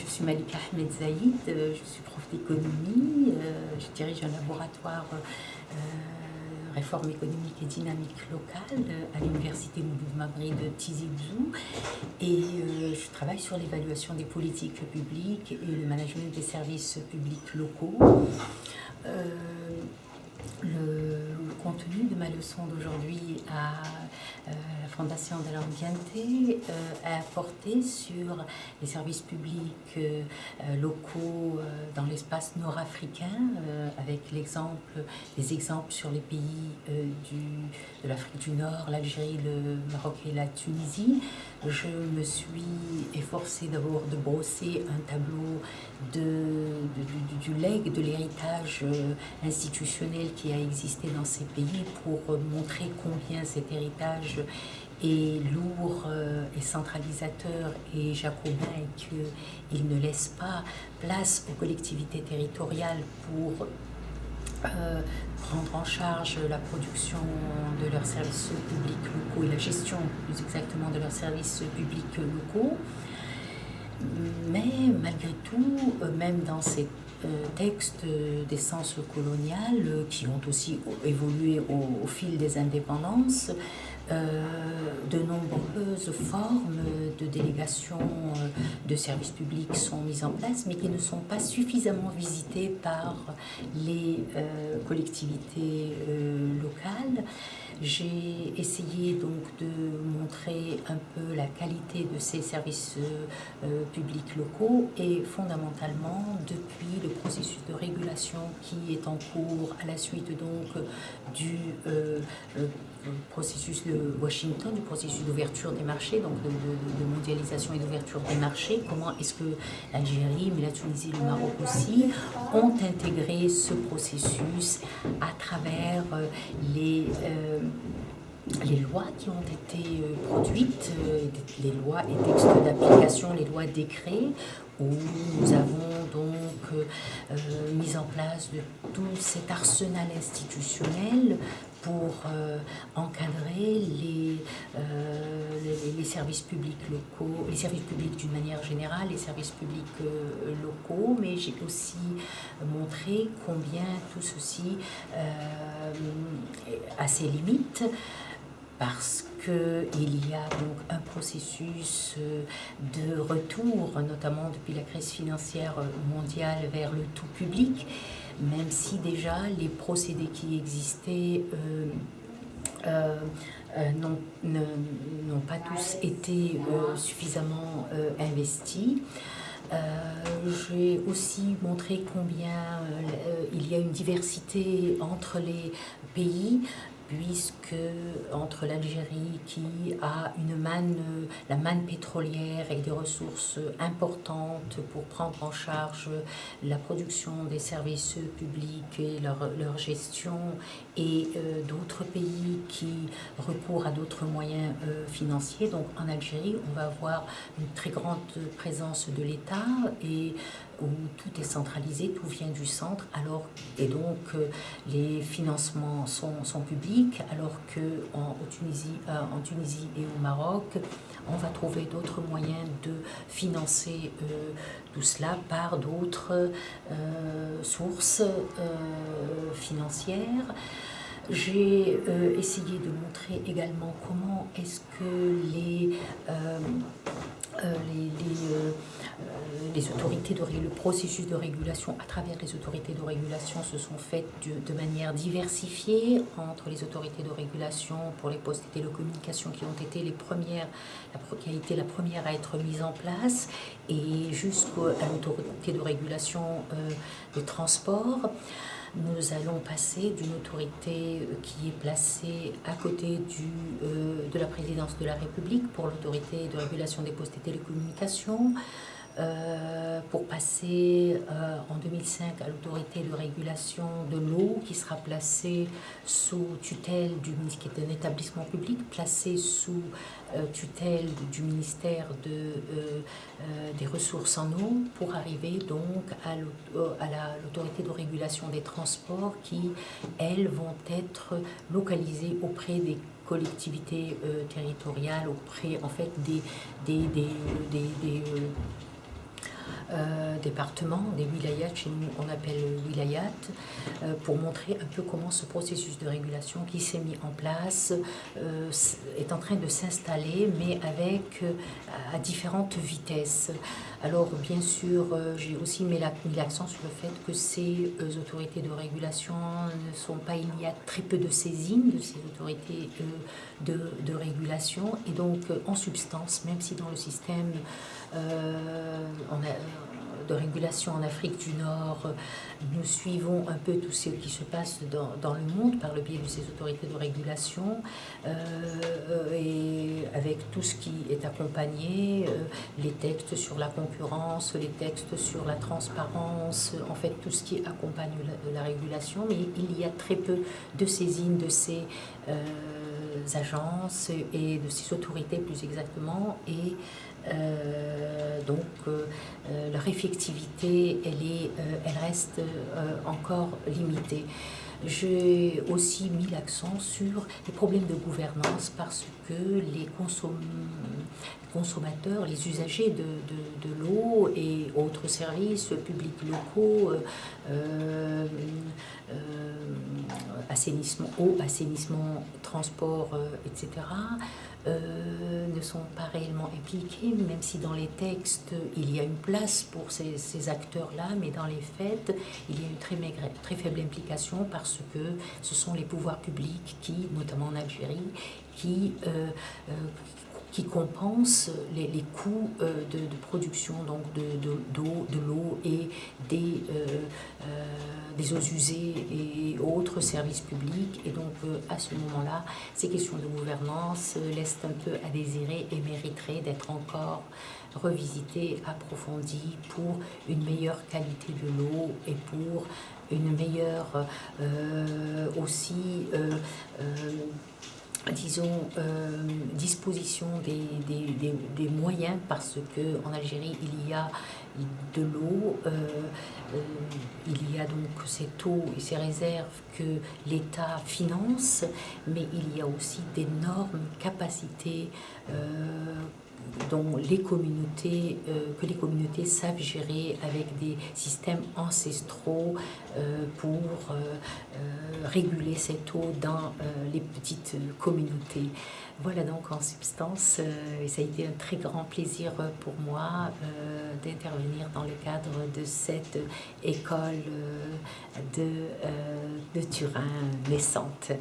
je suis Malika Ahmed Zaïd, je suis prof d'économie, je dirige un laboratoire réforme économique et dynamique locale à l'université Mouloud Mabri de Tizi Ouzou et je travaille sur l'évaluation des politiques publiques et le management des services publics locaux. Le contenu de ma leçon d'aujourd'hui à la Fondation de l'Ambiente a porté sur les services publics locaux dans l'espace nord-africain, avec des exemples sur les pays de l'Afrique du Nord, l'Algérie, le Maroc et la Tunisie. Je me suis efforcée d'abord de brosser un tableau du legs, de l'héritage institutionnel qui a existé dans ces pays pour montrer combien cet héritage est lourd et centralisateur et jacobin et qu'il ne laisse pas place aux collectivités territoriales pour prendre en charge la production de leurs services publics locaux et la gestion plus exactement de leurs services publics locaux. Mais malgré tout, même dans ces textes d'essence coloniale qui ont aussi évolué au fil des indépendances, de nombreuses formes de délégation de services publics sont mises en place, mais qui ne sont pas suffisamment visitées par les collectivités locales. J'ai essayé donc de montrer un peu la qualité de ces services publics locaux et fondamentalement depuis le processus de régulation qui est en cours à la suite donc du processus de Washington, du processus d'ouverture des marchés, donc de mondialisation et d'ouverture des marchés. Comment est-ce que l'Algérie, mais la Tunisie et le Maroc aussi ont intégré ce processus à travers les lois qui ont été produites, les lois et textes d'application, les lois décrets, où nous avons donc mis en place de tout cet arsenal institutionnel pour encadrer les services publics locaux, les services publics d'une manière générale, les services publics locaux, mais j'ai aussi montré combien tout ceci a ses limites, parce qu'il y a donc un processus de retour, notamment depuis la crise financière mondiale, vers le tout public, même si déjà les procédés qui existaient n'ont pas tous été suffisamment investis. J'ai aussi montré combien il y a une diversité entre les pays, puisque entre l'Algérie qui a la manne pétrolière et des ressources importantes pour prendre en charge la production des services publics et leur gestion, et d'autres pays qui recourent à d'autres moyens financiers. Donc en Algérie, on va avoir une très grande présence de l'État et où tout est centralisé, tout vient du centre, et donc les financements sont publics, alors qu'en Tunisie et au Maroc, on va trouver d'autres moyens de financer tout cela par d'autres sources financières. J'ai essayé de montrer également comment est-ce que les autorités le processus de régulation à travers les autorités de régulation se sont faites de manière diversifiée entre les autorités de régulation pour les postes et télécommunications qui ont été qui a été la première à être mise en place, et jusqu'à l'autorité de régulation des transports. Nous allons passer d'une autorité qui est placée à côté de la présidence de la République pour l'autorité de régulation des postes et télécommunications, pour passer en 2005 à l'autorité de régulation de l'eau qui sera placée sous tutelle qui est un établissement public placé sous tutelle du ministère des ressources en eau, pour arriver donc à l'autorité de régulation des transports qui, elles, vont être localisées auprès des collectivités territoriales, auprès en fait départements, des wilayats, chez nous on appelle wilayat, pour montrer un peu comment ce processus de régulation qui s'est mis en place est en train de s'installer, mais avec à différentes vitesses. Alors bien sûr, j'ai aussi mis l'accent sur le fait que ces autorités de régulation ne sont pas, il y a très peu de saisines de ces autorités de régulation, et donc en substance, même si dans le système de régulation en Afrique du Nord, nous suivons un peu tout ce qui se passe dans le monde par le biais de ces autorités de régulation, et avec tout ce qui est accompagné, les textes sur la concurrence, les textes sur la transparence, en fait tout ce qui accompagne la régulation, mais il y a très peu de saisines de ces agences et de ces autorités plus exactement, et donc leur effectivité, elle reste encore limitée. J'ai aussi mis l'accent sur les problèmes de gouvernance parce que les consommateurs, les usagers de l'eau et autres services publics locaux, assainissement, eau, assainissement, transport, etc., ne sont pas réellement impliqués, même si dans les textes il y a une place pour ces acteurs-là, mais dans les faits il y a une très faible implication parce que ce sont les pouvoirs publics qui, notamment en Algérie, qui compensent les coûts de production donc de l'eau et des eaux usées et autres services publics. Et donc à ce moment-là, ces questions de gouvernance laissent un peu à désirer et mériteraient d'être encore revisitées, approfondies pour une meilleure qualité de l'eau et pour une meilleure aussi disons, disposition des moyens, parce qu'en Algérie, il y a de l'eau, il y a donc cette eau et ces réserves que l'État finance, mais il y a aussi d'énormes capacités dont que les communautés savent gérer avec des systèmes ancestraux pour réguler cette eau dans les petites communautés. Voilà donc en substance, et ça a été un très grand plaisir pour moi d'intervenir dans le cadre de cette école de Turin naissante.